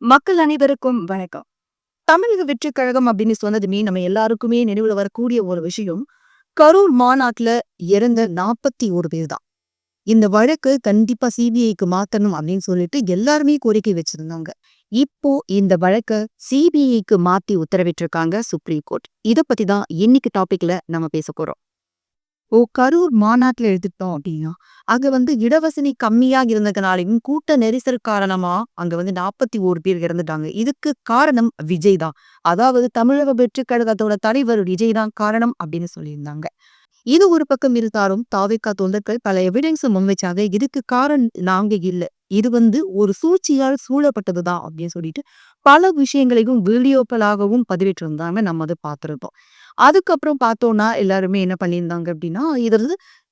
மக்கள் அனைவருக்கும் வணக்கம். தமிழக வெற்றிக் கழகம் அப்படின்னு சொன்னதுமே நம்ம எல்லாருக்குமே நினைவுல வரக்கூடிய ஒரு விஷயம், கரூர் மாநாட்டுல இறந்த 41 பேர் தான். இந்த வழக்கு கண்டிப்பா சிபிஐக்கு மாத்தணும் அப்படின்னு சொல்லிட்டு எல்லாருமே கோரிக்கை வச்சிருந்தாங்க. இப்போ இந்த வழக்க சிபிஐக்கு மாத்தி உத்தரவிட்டிருக்காங்க சுப்ரீம் கோர்ட். இத பத்தி தான் இன்னைக்கு டாபிக்ல நம்ம பேச போறோம். கரூர் மாநாட்டுல எடுத்துட்டோம் அப்படின்னா, அங்க இடவசதி கம்மியா இருந்ததுனாலயும், கூட்ட நெரிசல் காரணமா அங்க 41 பேர் இறந்துட்டாங்க. இதுக்கு காரணம் விஜய் தான். அதாவது தமிழக வெற்றிக் கழகத்தோட தலைவர் விஜய் தான் காரணம் அப்படின்னு சொல்லியிருந்தாங்க. இது ஒரு பக்கம் இருந்தாலும் தாவேகா தொண்டர்கள் பல எவிடன்ஸ் முன்வைச்சாங்க. இதுக்கு காரணம் நாங்க இல்ல. இது ஒரு சூழ்ச்சியால் சூழப்பட்டதுதான் அப்படின்னு சொல்லிட்டு பல விஷயங்களையும் வீடியோக்களாகவும் பதிவிட்டிருந்தாங்க. நம்ம அதை பார்த்திருந்தோம். அதுக்கப்புறம் பார்த்தோம்னா எல்லாருமே என்ன பண்ணியிருந்தாங்க அப்படின்னா, இது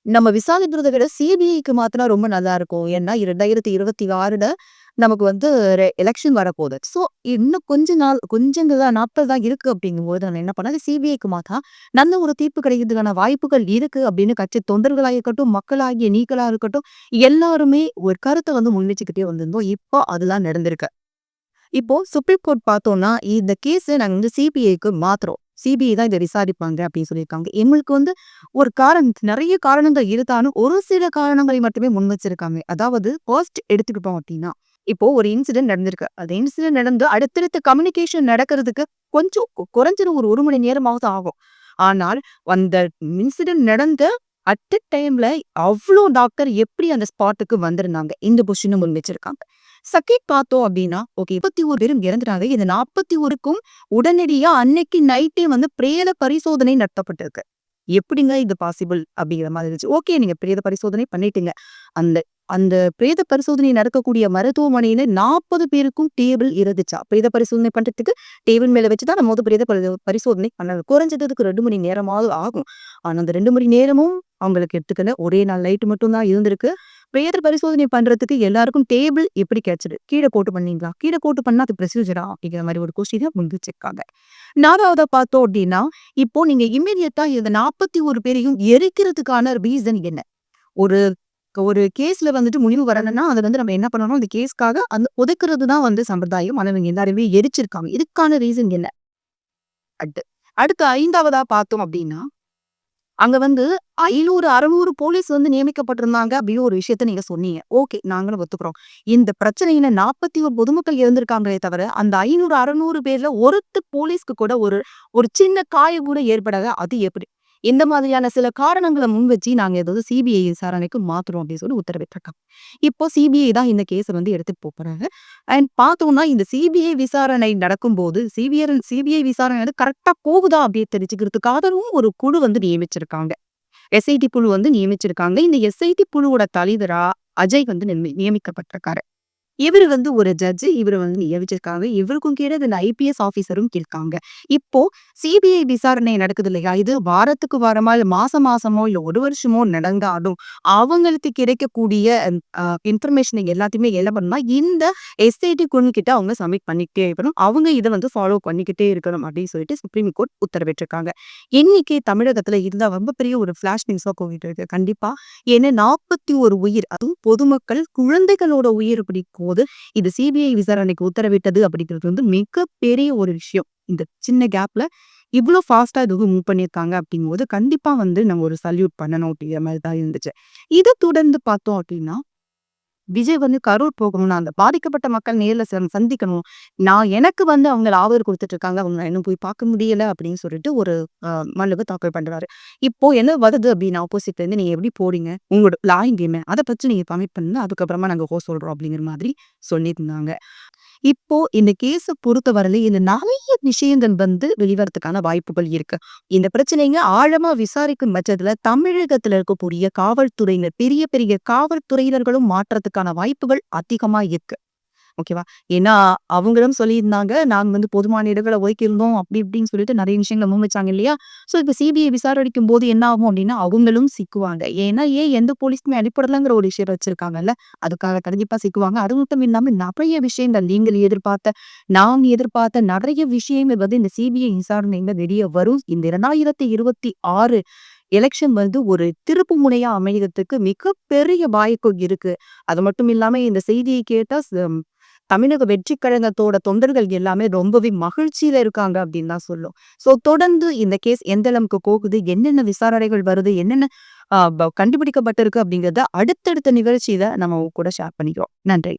நம்ம விசாரிக்கிறத விட சிபிஐக்கு மாத்தினா ரொம்ப நல்லா இருக்கும். ஏன்னா 2026ல நமக்கு எலெக்ஷன் வரப்போகுது. ஸோ இன்னும் கொஞ்சங்கள் தான் நாட்கள் தான் இருக்கு அப்படிங்கும்போது நான் என்ன பண்ணேன், சிபிஐக்கு மாத்தா நல்ல ஒரு தீர்ப்பு கிடைக்கிறதுக்கான வாய்ப்புகள் இருக்கு அப்படின்னு கட்சி தொண்டர்களாக இருக்கட்டும், மக்களாகிய நீங்களா இருக்கட்டும், எல்லாருமே ஒரு கருத்தை முன்வச்சுக்கிட்டே வந்திருந்தோம். இப்போ அதெல்லாம் நடந்திருக்கு. இப்போ சுப்ரீம் கோர்ட் பார்த்தோம்னா, இந்த கேஸ நாங்க சிபிஐக்கு மாத்துறோம். சிபிஐ தான் இத விசாரிப்பாங்க அப்படின்னு சொல்லியிருக்காங்க. எங்களுக்கு ஒரு நெறைய காரணங்கள் இருந்தாலும், ஒரு சில காரணங்களை மட்டுமே முன் வச்சிருக்காங்க. அதாவது ஃபர்ஸ்ட் எடுத்துக்கிட்டோம் அப்படின்னா, இப்போ ஒரு இன்சிடென்ட் நடந்திருக்கு. அந்த இன்சிடென்ட் நடந்து அடுத்தடுத்த கம்யூனிகேஷன் நடக்கிறதுக்கு கொஞ்சம் குறைஞ்சது ஒரு 1 மணி நேரமாவது ஆகும். ஆனால் அந்த இன்சிடென்ட் நடந்த அட் அ டைம்ல அவ்ளோ டாக்டர் எப்படி அந்த ஸ்பாட்டுக்கு வந்திருந்தாங்க? இந்த பொசிஷன முன் வச்சிருக்காங்க. செகண்ட் பார்த்தோம் அப்படின்னா, ஓகே 21 பேரும் இறந்துட்டாங்க. இந்த 41க்கும் உடனடியா அன்னைக்கு நைட்டே பிரேத பரிசோதனை நடத்தப்பட்டிருக்கு. எப்படிங்க இது பாசிபிள்? அப்படிங்கிற மாதிரி இருந்துச்சு. ஓகே, நீங்க பிரேத பரிசோதனை பண்ணிட்டீங்க. அந்த அந்த பிரேத பரிசோதனை நடக்கக்கூடிய மருத்துவமனையில 40 பேருக்கும் டேபிள் இருந்துச்சா? பிரேத பரிசோதனை பண்றதுக்கு டேபிள் மேல வச்சு தான் நம்ம பிரேத பரிசோதனை பண்ணது. குறைஞ்சதுக்கு 2 மணி நேரமாவது ஆகும். ஆனா அந்த 2 மணி நேரமும் அவங்களுக்கு எடுத்துக்கல. ஒரே நாள் நைட் மட்டும் தான் இருந்திருக்கு. பிரேத பரிசோதனை பண்றதுக்கு எல்லாருக்கும் டேபிள் எப்படி கிடைச்சது? கீழ போட்டு பண்ணீங்களா? கீழ போட்டு பண்ணா அது ப்ரொசீஜரா? அப்படிங்கிற மாரி ஒரு கொஸ்டின முன் வச்சிருக்காங்க. 4வதா பார்த்தோம் அப்படின்னா, இப்போ நீங்க இம்மீடியட்டா இந்த 41 பேரையும் எரிக்கிறதுக்கான ரீசன் என்ன? ஒரு ஒரு கேஸ்ல முடிவு வரணும்னா, அத நம்ம என்ன பண்ணணும், அந்த கேஸ்க்காக அந்த ஒதுக்குறது தான் சம்பிரதாயம். ஆனா இவங்க எல்லாருமே எரிச்சிருக்காங்க. இதுக்கான ரீசன் என்ன? அடுத்து அடுத்து 5வதா பார்த்தோம் அப்படின்னா, அங்க 500, 600 போலீஸ் நியமிக்கப்பட்டிருந்தாங்க அப்படின்னு ஒரு விஷயத்த நீங்க சொன்னீங்க. ஓகே, நாங்களும் ஒத்துக்கிறோம். இந்த பிரச்சனையில 41 பொதுமக்கள் இறந்திருக்காங்களே தவிர, அந்த 500, 600 பேர்ல ஒருத்தர் போலீஸ்க்கு கூட ஒரு ஒரு சின்ன காயம் கூட ஏற்படாத அது எப்படி? இந்த மாதிரியான சில காரணங்கள முன் வச்சு நாங்க ஏதாவது சிபிஐ விசாரணைக்கு மாத்துறோம் அப்படின்னு சொல்லி உத்தரவிட்டிருக்காங்க. இப்போ சிபிஐ தான் இந்த கேஸ எடுத்துட்டு போறாங்க. அண்ட் பார்த்தோம்னா இந்த சிபிஐ விசாரணை நடக்கும்போது, சிபிஐ விசாரணை கரெக்ட்டா போகுதா அப்படின்னு தெரிஞ்சுக்கிறதுக்காகவும் ஒரு குழு நியமிச்சிருக்காங்க. எஸ்ஐடி குழு நியமிச்சிருக்காங்க. இந்த எஸ்ஐடி குழுவோட தலைவரா அஜய் நியமிக்கப்பட்டிருக்காரு. இவரு ஒரு ஜட்ஜ். இவரு நியமிச்சிருக்காங்க. இவருக்கும் கீழ இந்த ஐபிஎஸ் ஆபீசரும் இருக்காங்க. இப்போ சிபிஐ விசாரணை நடக்குது இல்லையா? இது வாரத்துக்கு வாரமா, இல்ல மாசம் மாசமோ, இல்ல 1 வருஷமோ நடந்தாலும், அவங்களுக்கு கிடைக்கக்கூடிய இன்ஃபர்மேஷன் எல்லாத்தையுமே என்ன பண்ணணும்னா, இந்த எஸ்ஐடி குழு கிட்ட அவங்க சப்மிட் பண்ணிக்கிட்டே இருக்கணும். அவங்க இத ஃபாலோ பண்ணிக்கிட்டே இருக்கணும் அப்படின்னு சொல்லிட்டு சுப்ரீம் கோர்ட் உத்தரவிட்டிருக்காங்க. இன்னைக்கு தமிழகத்துல இருந்தா ரொம்ப பெரிய ஒரு ஃபிளாஷ் நியூஸா போயிட்டு இருக்கு. கண்டிப்பா. ஏன்னா 41 உயிர், அதுவும் பொதுமக்கள், குழந்தைகளோட உயிர் போது இது சிபிஐ விசாரணைக்கு உத்தரவிட்டது அப்படிங்கிறது மிகப்பெரிய ஒரு விஷயம். இந்த சின்ன கேப்ல இவ்ளோ ஃபாஸ்ட்டா இதுவும் மூவ் பண்ணியிருக்காங்க அப்படிங்கும்போது, கண்டிப்பா நம்ம ஒரு சல்யூட் பண்ணணும் அப்படிங்கிற மாரி தான் இருந்துச்சு. இத தொடர்ந்து பார்த்தோம் அப்படின்னா, விஜய் கரூர் போகணும். நான் அந்த பாதிக்கப்பட்ட மக்கள் நேர்ல சந்திக்கணும். எனக்கு அவங்கள ஆதரவு குடுத்துட்டு இருக்காங்க. அவங்கள இன்னும் போய் பார்க்க முடியல அப்படின்னு சொல்லிட்டு ஒரு மனுவ தாக்கல் பண்றாரு. இப்போ என்ன வருது அப்படின்னு ஆப்போசிட்ல இருந்து நீங்க எப்படி போறீங்க? உங்களோட லாயிங் கேம் அத பத்தி நீங்க கமிட் பண்ணுங்க. அதுக்கப்புறமா நாங்க சொல்றோம் அப்படிங்கிற மாதிரி சொல்லியிருந்தாங்க. இப்போ இந்த கேஸ பொறுத்தவரையில இந்த நெறைய விஷயங்கள் வெளிவரத்துக்கான வாய்ப்புகள் இருக்கு. இந்த பிரச்சனைங்க ஆழமா விசாரிக்கும் பட்சத்துல தமிழகத்துல இருக்கக்கூடிய காவல்துறையினர், பெரிய பெரிய காவல்துறையினர்களும் மாற்றத்துக்கான வாய்ப்புகள் அதிகமா இருக்கு. ஓகேவா? ஏன்னா, அவங்களும் சொல்லியிருந்தாங்க, நாங்க போதுமான இடங்கள ஒதுக்கியிருந்தோம். அப்படி இப்படின்னு சொல்லிட்டு நெறைய விஷயங்கள முன்வச்சாங்க இல்லையா? ஸோ இப்ப சிபிஐ விசாரிக்கும்போது என்ன ஆகும் அப்படின்னா, அவங்களும் சிக்குவாங்க. ஏன்னா, எந்த போலீஸுமே அடிப்படலங்கிற ஒரு விஷயம் வச்சிருக்காங்கல்ல. அதுக்காக கண்டிப்பா சிக்குவாங்க. அது மட்டும் இல்லாம நெறைய விஷயங்கள் நீங்கள் எதிர்பார்த்த, நான் எதிர்பார்த்த நெறைய விஷயங்கள் இந்த சிபிஐ விசாரணையில வெளிய வரும். இந்த 2026 எலக்ஷன் ஒரு திருப்பு முனையா அமையறதுக்கு மிகப்பெரிய வாய்ப்பு இருக்கு. அது மட்டும் இல்லாம இந்த செய்தியை கேட்டா தமிழக வெற்றி கழகத்தோட தொண்டர்கள் எல்லாமே ரொம்பவே மகிழ்ச்சியில இருக்காங்க அப்படின்னு தான் சொல்லும். சோ தொடர்ந்து இந்த கேஸ் எந்த அளவுக்கு போகுது, என்னென்ன விசாரணைகள் வருது, என்னென்ன கண்டுபிடிக்கப்பட்டிருக்கு அப்படிங்கறத அடுத்தடுத்த நிகழ்ச்சியில நம்ம உங்க கூட ஷேர் பண்ணிக்கிறோம். நன்றி.